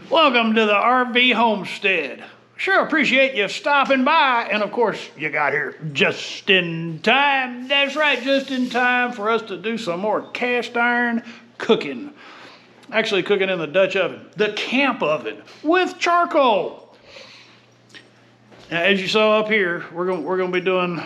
Welcome to the RV Homestead. Sure appreciate you stopping by, and of course, you got here just in time. That's right, just in time for us to do some more cast iron cooking. Actually, cooking in the Dutch oven, the camp oven with charcoal. Now, as you saw up here, we're going to be doing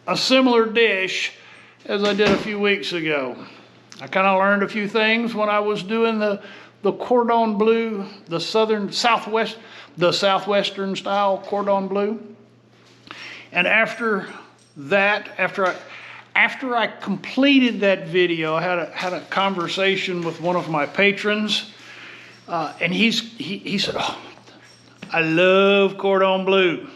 a similar dish as I did a few weeks ago. I kind of learned a few things when I was doing the cordon bleu, the southwestern style cordon bleu. And after that, after I completed that video, I had a conversation with one of my patrons, and he said, "Oh, I love cordon bleu."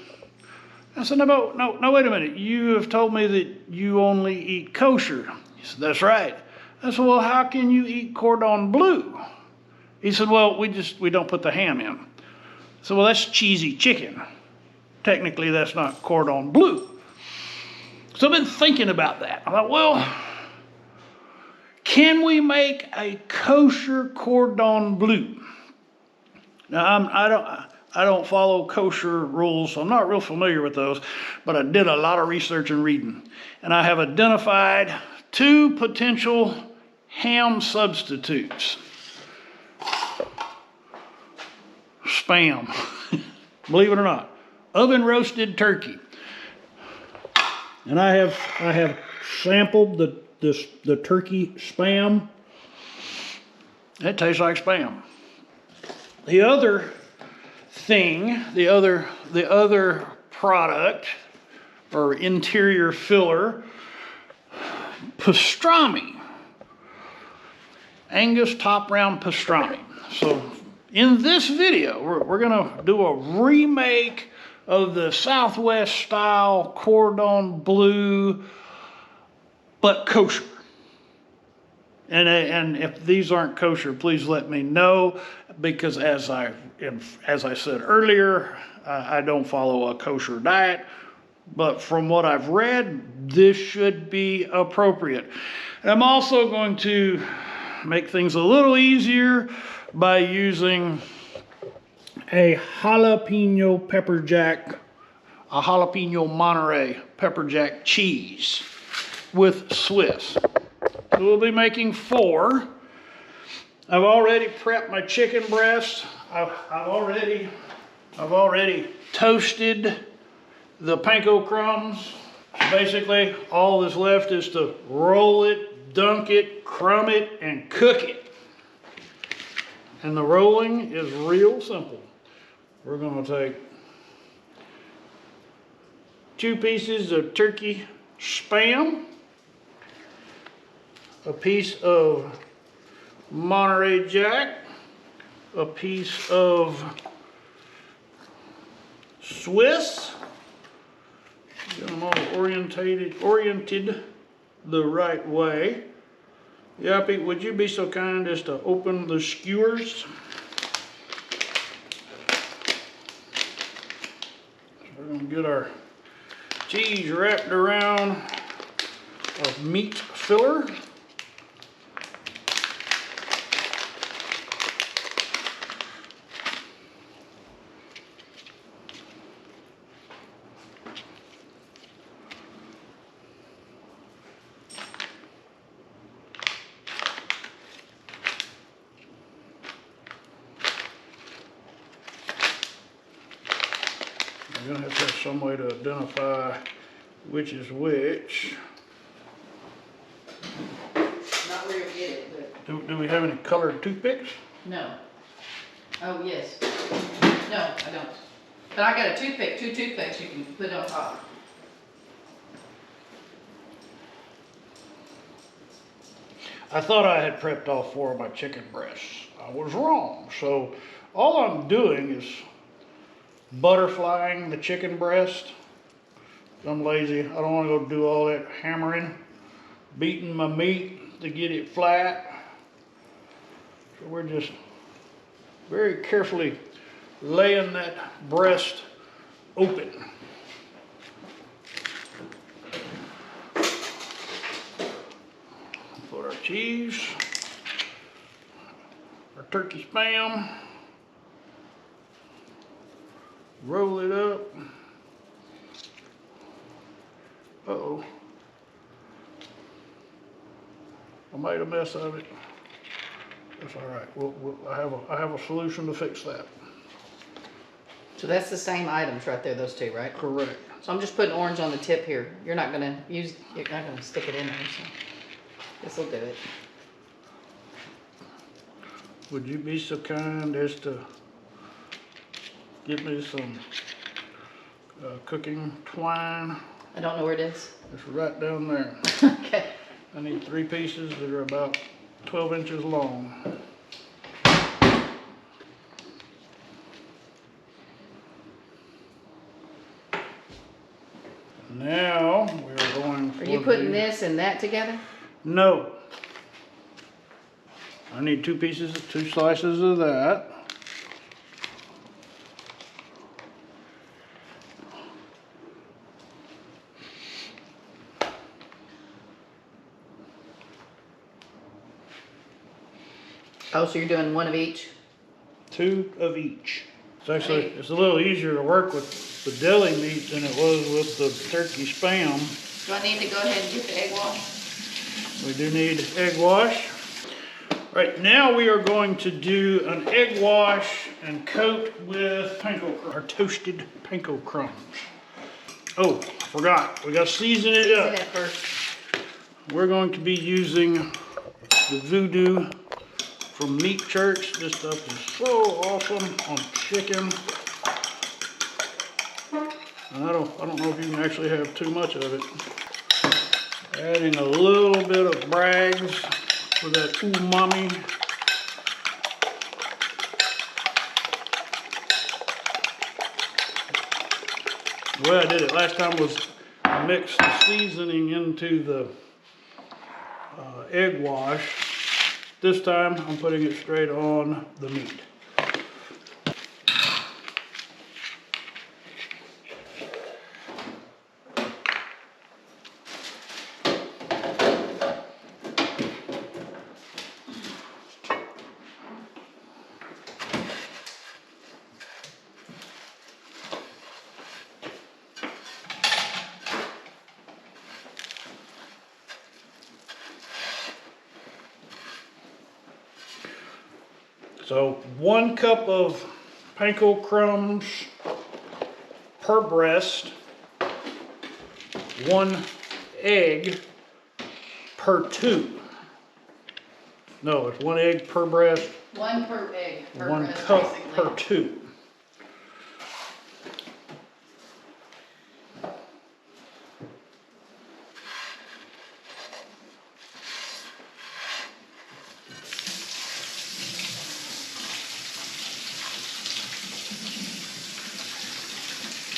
I said, no, wait a minute. You have told me that you only eat kosher. He said, "That's right." I said, "Well, how can you eat cordon bleu?" He said, "Well, we don't put the ham in." I said, "Well, that's cheesy chicken. Technically, that's not cordon bleu." So I've been thinking about that. I thought, well, can we make a kosher cordon bleu? Now, I don't follow kosher rules, so I'm not real familiar with those, but I did a lot of research and reading. And I have identified two potential ham substitutes. Spam, believe it or not, oven roasted turkey. And I have sampled the turkey spam. It tastes like spam. The other thing, the other product or interior filler, pastrami, Angus top round pastrami. So in this video, we're gonna do a remake of the Southwest style cordon bleu, but kosher. And if these aren't kosher, please let me know, because as I said earlier, I don't follow a kosher diet, but from what I've read, this should be appropriate. And I'm also going to make things a little easier by using a jalapeno pepper jack, a jalapeno Monterey pepper jack cheese with Swiss. So we'll be making 4. I've already prepped my chicken breast. I've already toasted the panko crumbs. Basically, all that's left is to roll it, dunk it, crumb it, and cook it. And the rolling is real simple. We're going to take 2 pieces of turkey spam, a piece of Monterey Jack, a piece of Swiss. Get them all oriented the right way. Yappy, would you be so kind as to open the skewers? So we're going to get our cheese wrapped around a meat filler. You're going to have some way to identify which is which. Not where you get it, but... Do we have any colored toothpicks? No. Oh, yes. No, I don't. But I got a toothpick, 2 toothpicks you can put on top. I thought I had prepped all 4 of my chicken breasts. I was wrong. So all I'm doing is butterflying the chicken breast. I'm lazy. I don't want to go do all that hammering, beating my meat to get it flat. So we're just very carefully laying that breast open. Put our cheese, our turkey spam, roll it up. Uh-oh. I made a mess of it. That's all right. I have a solution to fix that. So that's the same items right there, those two, right? Correct. So I'm just putting orange on the tip here. You're not gonna stick it in there, so this'll do it. Would you be so kind as to get me some cooking twine? I don't know where it is. It's right down there. Okay. I need 3 pieces that are about 12 inches long. Now we're going for Are you putting this and that together? No. I need 2 slices of that. Oh, so you're doing one of each? 2 of each. It's a little easier to work with the deli meat than it was with the turkey spam. Do I need to go ahead and get the egg wash? We do need egg wash. Right now we are going to do an egg wash and coat with our toasted panko crumbs. Oh, I forgot. We got to season it up. Season it first. We're going to be using the Voodoo from Meat Church. This stuff is so awesome on chicken. And I don't know if you can actually have too much of it. Adding a little bit of Bragg's for that umami. The way I did it last time was I mixed the seasoning into the egg wash. This time I'm putting it straight on the meat. So 1 cup of panko crumbs per breast, 1 egg per 2. No, it's 1 egg per breast, 1 per egg. 1 breast, cup basically. per 2.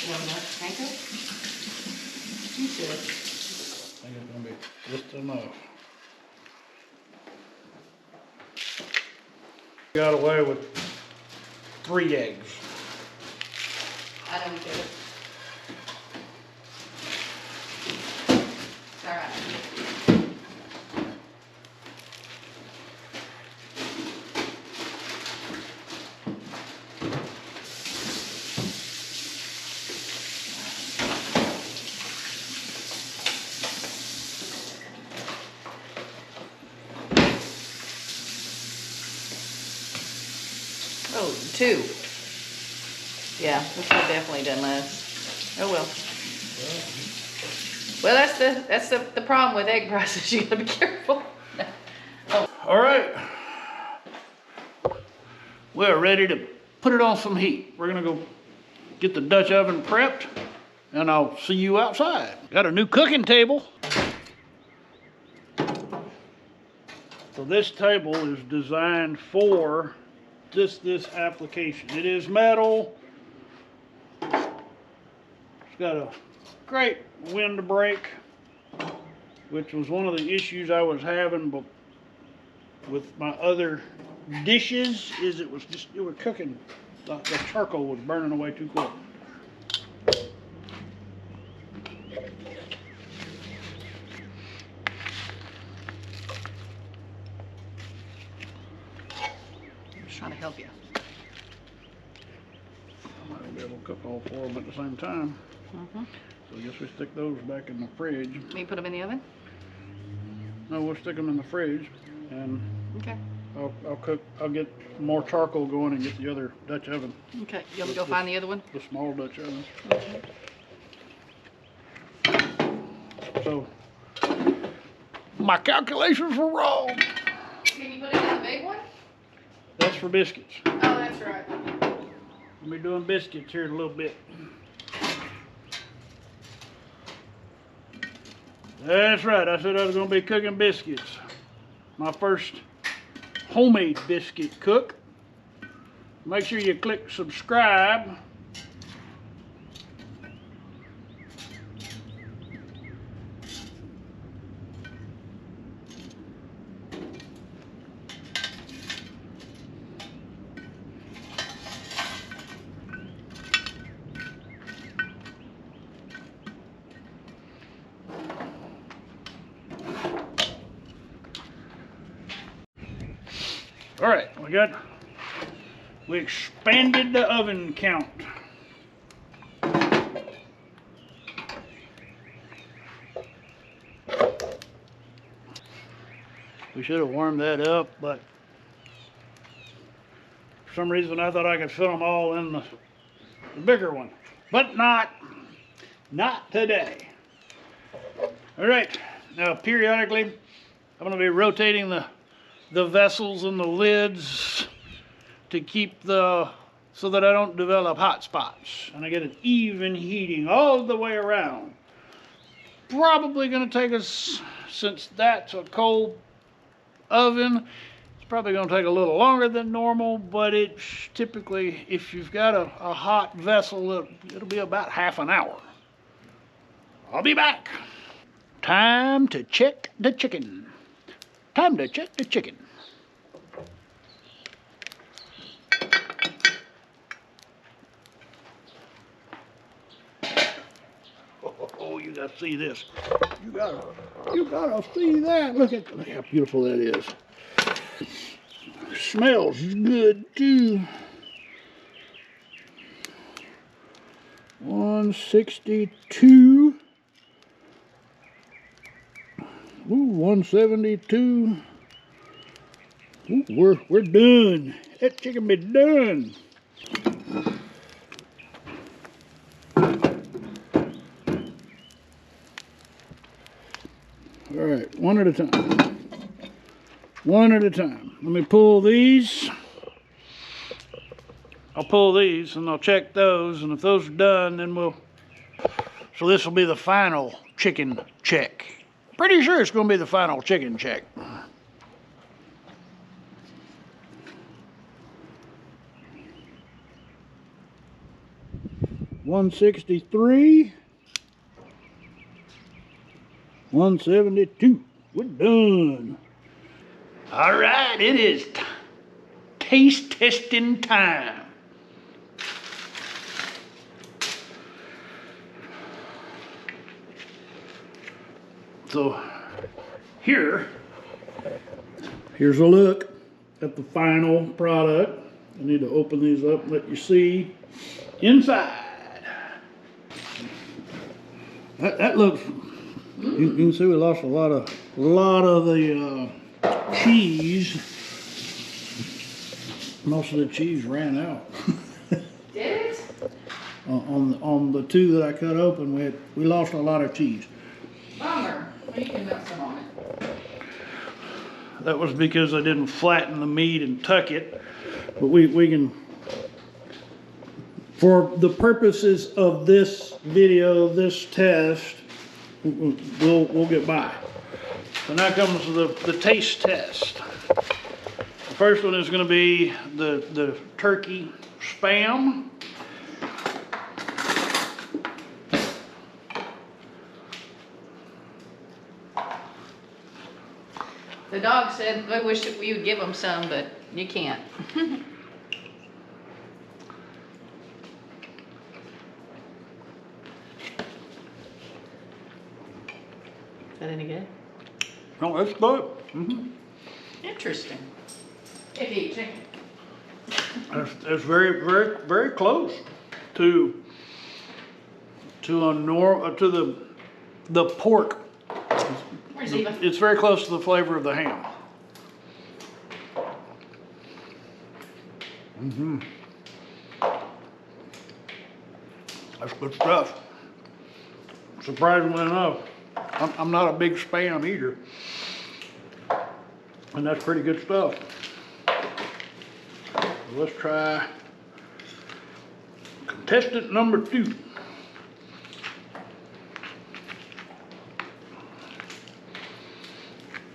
You want enough panko? You should. I think it's gonna be just enough. Got away with 3 eggs. I don't get it. All right. Oh, 2. Yeah, this would have definitely done less. Oh well. Well, that's the problem with egg prices. You gotta be careful. Oh. All right. We're ready to put it on some heat. We're gonna go get the Dutch oven prepped and I'll see you outside. Got a new cooking table. So this table is designed for this application. It is metal. It's got a great windbreak, which was one of the issues I was having with my other dishes. Is it was cooking. The charcoal was burning away too quick. I'm just trying to help you. I might be able cook all 4 of them at the same time. Mm-hmm. So I guess we stick those back in the fridge. You put them in the oven? No, we'll stick them in the fridge, and Okay. I'll get more charcoal going and get the other Dutch oven, Okay. You want me to go find the other one? the small Dutch oven. Okay. So my calculations were wrong. Can you put it in the big one? That's for biscuits. Oh, that's right. We'll be doing biscuits here in a little bit. That's right, I said I was gonna be cooking biscuits. My first homemade biscuit cook. Make sure you click subscribe. All right, we expanded the oven count. We should have warmed that up, but for some reason I thought I could fit them all in the bigger one, but not today. All right, now periodically I'm going to be rotating the vessels and the lids to keep so that I don't develop hot spots and I get an even heating all the way around. Probably going to take us, since that's a cold oven, it's probably going to take a little longer than normal, but it's typically, if you've got a hot vessel, it'll be about half an hour. I'll be back. Time to check the chicken. Time to check the chicken. Oh, you gotta see this. You gotta see that. Look how beautiful that is. Smells good too. 162. Ooh, 172. Ooh, we're done. That chicken be done. All right, one at a time. One at a time. Let me pull these. I'll pull these and I'll check those, and if those are done, then so this will be the final chicken check. Pretty sure it's going to be the final chicken check. $163, $172. We're done. All right, it is taste testing time. So here's a look at the final product. I need to open these up and let you see inside. That looks, you can see we lost a lot of the cheese. Most of the cheese ran out. Did it? On the two that I cut open, we lost a lot of cheese. Bummer. You can melt some on it. That was because I didn't flatten the meat and tuck it. But we can, for the purposes of this video, this test, we'll get by. So now comes the taste test. The first one is going to be the turkey Spam. The dog said, I wish that we would give them some, but you can't. Is that any good? Oh, that's good. Mm-hmm. Interesting. If you eat chicken. That's very, very, very close. to the pork. Where's Eva? It's very close to the flavor of the ham. That's good stuff. Surprisingly enough, I'm not a big Spam eater, and that's pretty good stuff. So let's try contestant number 2.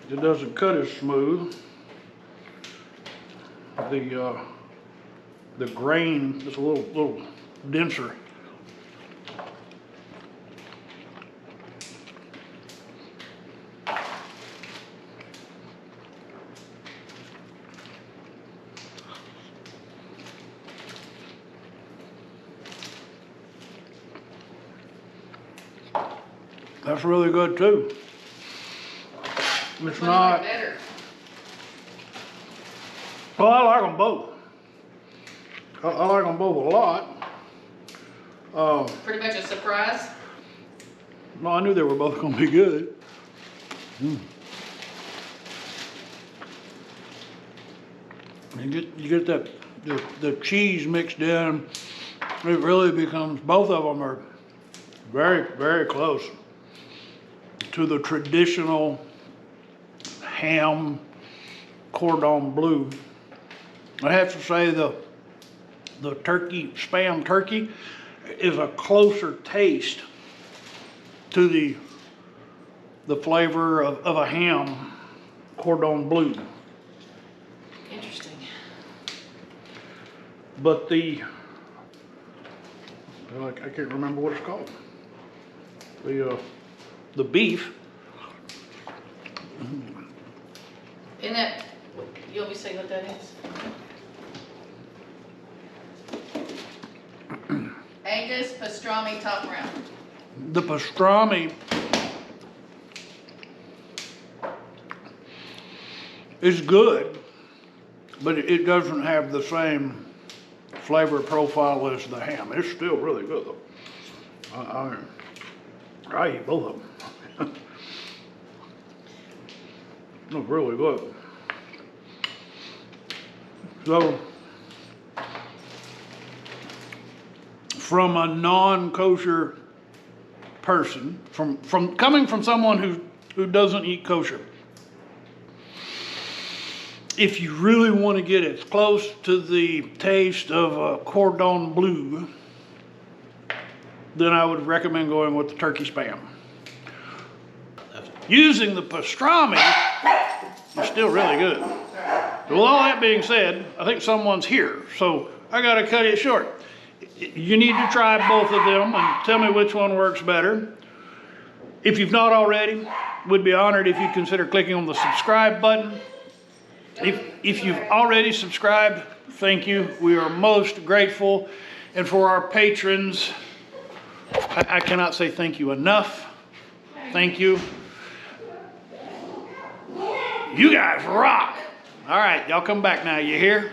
It doesn't cut as smooth. The grain is a little denser. That's really good too. It's Which one not. you like better? Well, I like them both. I like them both a lot. Pretty much a surprise. No, I knew they were both going to be good. You get that the cheese mixed in. It really becomes, both of them are very, very close to the traditional ham cordon bleu. I have to say the turkey, Spam turkey, is a closer taste to the flavor of a ham cordon bleu. Interesting. But I can't remember what it's called. The beef. Isn't that, you'll be saying what that is? Angus pastrami top round. The pastrami is good, but it doesn't have the same flavor profile as the ham. It's still really good though. I eat both of them. It's really good. So, from a non-kosher person, coming from someone who doesn't eat kosher, if you really want to get as close to the taste of a cordon bleu, then I would recommend going with the turkey Spam. Using the pastrami is still really good. With all that being said, I think someone's here, so I gotta cut it short. You need to try both of them and tell me which one works better. If you've not already, would be honored if you consider clicking on the subscribe button. If you've already subscribed, thank you. We are most grateful. And for our patrons, I cannot say thank you enough. Thank you. You guys rock. All right, y'all come back now. You hear?